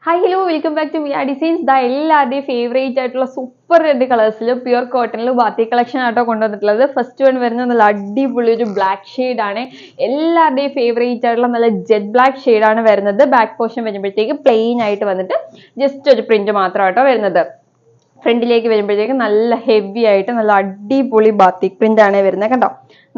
Hi hello welcome back to Miya designs. ദാ എല്ലാവരുടെയും favourite ആയിട്ടുള്ള സൂപ്പർ റെഡ് കളേഴ്സിലും പ്യുർ കോട്ടണിലും ബാത്തി കളക്ഷൻ ആട്ടോ കൊണ്ടുവന്നിട്ടുള്ളത്. ഫസ്റ്റ് വൺ വരുന്നത് നല്ല അടിപൊളി ഒരു ബ്ലാക്ക് ഷെയ്ഡ് ആണ്. എല്ലാവരുടെയും ഫേവറേറ്റ് ആയിട്ടുള്ള നല്ല ജെറ്റ് ബ്ലാക്ക് ഷെയ്ഡ് ആണ് വരുന്നത്. ബാക്ക് പോർഷൻ വരുമ്പോഴത്തേക്ക് പ്ലെയിൻ ആയിട്ട് വന്നിട്ട് ജസ്റ്റ് ഒരു പ്രിന്റ് മാത്രമാട്ടോ വരുന്നത്. ഫ്രണ്ടിലേക്ക് വരുമ്പോഴത്തേക്ക് നല്ല ഹെവി ആയിട്ട് നല്ല അടിപൊളി ബാത്തിക് പ്രിന്റ് ആണ് വരുന്നത്. കണ്ടോ,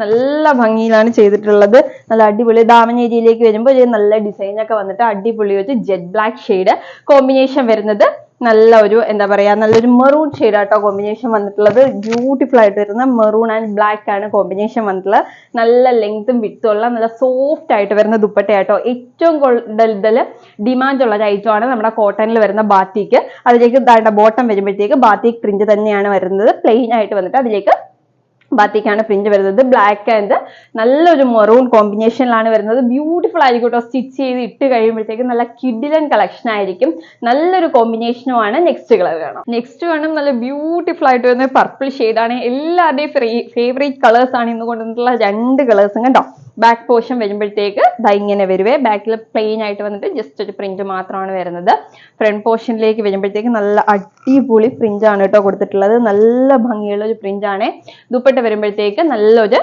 നല്ല ഭംഗിയിലാണ് ചെയ്തിട്ടുള്ളത്. നല്ല അടിപൊളി ദാമൻ ഏരിയയിലേക്ക് വരുമ്പോൾ നല്ല ഡിസൈൻ ഒക്കെ വന്നിട്ട് അടിപൊളി ഒരു ജെറ്റ് ബ്ലാക്ക് ഷെയ്ഡ് കോമ്പിനേഷൻ വരുന്നത്. നല്ല ഒരു എന്താ പറയാ, നല്ലൊരു മെറൂൺ ഷെയ്ഡ് ആട്ടോ കോമ്പിനേഷൻ വന്നിട്ടുള്ളത്. ബ്യൂട്ടിഫുൾ ആയിട്ട് വരുന്ന മെറൂൺ ആൻഡ് ബ്ലാക്ക് ആണ് കോമ്പിനേഷൻ വന്നിട്ടുള്ളത്. നല്ല ലെങ്ത്തും വിഡ്ത്തും ഉള്ള നല്ല സോഫ്റ്റ് ആയിട്ട് വരുന്ന ദുപ്പട്ടയാട്ടോ. ഏറ്റവും കൂടുതൽ ഡിമാൻഡ് ഉള്ള ഒരു ഐറ്റം ആണ് നമ്മുടെ കോട്ടണിൽ വരുന്ന ബാത്തിക്ക്. അതിലേക്ക് ബോട്ടം വരുമ്പോഴത്തേക്ക് ബാത്തിക് പ്രിന്റ് തന്നെയാണ് വരുന്നത്. പ്ലെയിൻ ആയിട്ട് വന്നിട്ട് അതിലേക്ക് ബാത്തിക്കാണ് പ്രിന്റ് വരുന്നത്. ബ്ലാക്ക് ആൻഡ് നല്ലൊരു മെറൂൺ കോമ്പിനേഷനിലാണ് വരുന്നത്. ബ്യൂട്ടിഫുൾ ആയിരിക്കും കേട്ടോ. സ്റ്റിച്ച് ചെയ്ത് ഇട്ട് കഴിയുമ്പോഴത്തേക്കും നല്ല കിഡിലൻ കളക്ഷൻ ആയിരിക്കും. നല്ലൊരു കോമ്പിനേഷനുമാണ്. നെക്സ്റ്റ് കളർ കാണാം. നെക്സ്റ്റ് വേണം നല്ല ബ്യൂട്ടിഫുൾ ആയിട്ട് വരുന്ന പർപ്പിൾ ഷെയ്ഡാണ്. എല്ലാവരുടെയും ഫേവറേറ്റ് കളേഴ്സ് ആണ് ഇന്ന് കൊണ്ടുവന്നിട്ടുള്ള രണ്ട് കളേഴ്സും. കണ്ടോ, ബാക്ക് പോർഷൻ വരുമ്പോഴത്തേക്ക് ഇങ്ങനെ വരുവേ. ബാക്കിൽ പ്ലെയിൻ ആയിട്ട് വന്നിട്ട് ജസ്റ്റ് ഒരു പ്രിന്റ് മാത്രമാണ് വരുന്നത്. ഫ്രണ്ട് പോർഷനിലേക്ക് വരുമ്പോഴത്തേക്ക് നല്ല അടിപൊളി പ്രിന്റ് ആണ് കേട്ടോ കൊടുത്തിട്ടുള്ളത്. നല്ല ഭംഗിയുള്ള ഒരു പ്രിന്റ് ആണ്. ദുപ്പട്ട വരുമ്പോഴത്തേക്ക് നല്ലൊരു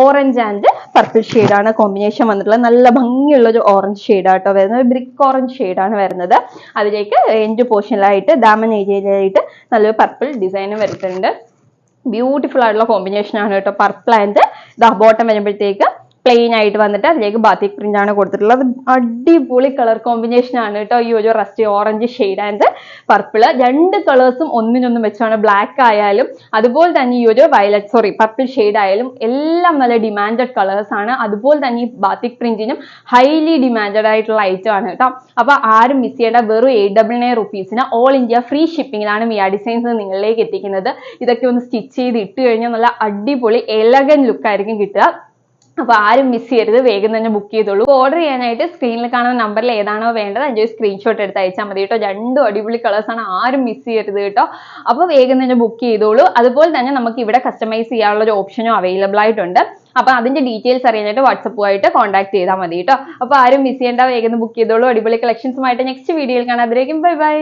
ഓറഞ്ച് ആൻഡ് പർപ്പിൾ ഷെയ്ഡാണ് കോമ്പിനേഷൻ വന്നിട്ടുള്ളത്. നല്ല ഭംഗിയുള്ള ഒരു ഓറഞ്ച് ഷെയ്ഡാട്ടോ വരുന്നത്. ബ്രിക്ക് ഓറഞ്ച് ഷെയ്ഡാണ് വരുന്നത്. അതിലേക്ക് എൻഡ് പോർഷനിലായിട്ട് ദാമൻ ഏരിയയിലായിട്ട് നല്ലൊരു പർപ്പിൾ ഡിസൈനും വരുന്നുണ്ട്. ബ്യൂട്ടിഫുൾ ആയിട്ടുള്ള കോമ്പിനേഷൻ ആണ് കേട്ടോ. പർപ്പിൾ ആൻഡ് ബോട്ടം വരുമ്പോഴത്തേക്ക് പ്ലെയിൻ ആയിട്ട് വന്നിട്ട് അതിലേക്ക് ബാത്തിക് പ്രിന്റ് ആണ് കൊടുത്തിട്ടുള്ളത്. അടിപൊളി കളർ കോമ്പിനേഷൻ ആണ് കേട്ടോ. ഈ ഒരു rest orange shade and purple രണ്ട് കളേഴ്സും ഒന്നിനൊന്നും വെച്ചാണ്. ബ്ലാക്ക് ആയാലും അതുപോലെ തന്നെ ഈ ഒരു പർപ്പിൾ ഷെയ്ഡ് ആയാലും എല്ലാം നല്ല ഡിമാൻഡഡ് കളേഴ്സ് ആണ്. അതുപോലെ തന്നെ ഈ ബാത്തിക് പ്രിന്റിനും ഹൈലി ഡിമാൻഡഡ് ആയിട്ടുള്ള ഐറ്റം ആണ് കേട്ടോ. അപ്പൊ ആരും മിസ് ചെയ്യേണ്ട. വെറും 899 റുപ്പീസിന് ഓൾ ഇന്ത്യ ഫ്രീ ഷിപ്പിംഗിലാണ് മിയ ഡിസൈൻസ് നിങ്ങളിലേക്ക് എത്തിക്കുന്നത്. ഇതൊക്കെ ഒന്ന് സ്റ്റിച്ച് ചെയ്ത് ഇട്ട് കഴിഞ്ഞാൽ നല്ല അടിപൊളി എലഗൻ ലുക്ക് ആയിരിക്കും കിട്ടുക. അപ്പൊ ആരും മിസ് ചെയ്യരുത്. വേഗം തന്നെ ബുക്ക് ചെയ്തോളൂ. ഓർഡർ ചെയ്യാനായിട്ട് സ്ക്രീനിൽ കാണുന്ന നമ്പറിൽ ഏതാണോ വേണ്ടത് അതിന്റെ സ്ക്രീൻഷോട്ട് എടുത്ത് അയച്ചാൽ മതി കേട്ടോ. രണ്ടും അടിപൊളി കളേഴ്സ് ആണ്. ആരും മിസ് ചെയ്യരുത് കേട്ടോ. അപ്പൊ വേഗം തന്നെ ബുക്ക് ചെയ്തോളൂ. അതുപോലെ തന്നെ നമുക്ക് ഇവിടെ കസ്റ്റമൈസ് ചെയ്യാനുള്ള ഒരു ഓപ്ഷനും അവൈലബിൾ ആയിട്ടുണ്ട്. അപ്പൊ അതിന്റെ ഡീറ്റെയിൽസ് അറിയാനായിട്ട് വാട്സപ്പുമായിട്ട് കോൺടാക്ട് ചെയ്താൽ മതി കേട്ടോ. അപ്പൊ ആരും മിസ് ചെയ്യേണ്ട. വേഗം ബുക്ക് ചെയ്തോളൂ. അടിപൊളി കളക്ഷൻസുമായിട്ട് നെക്സ്റ്റ് വീഡിയോയിൽ കാണാം. അതിലേക്കും ബൈ ബൈ.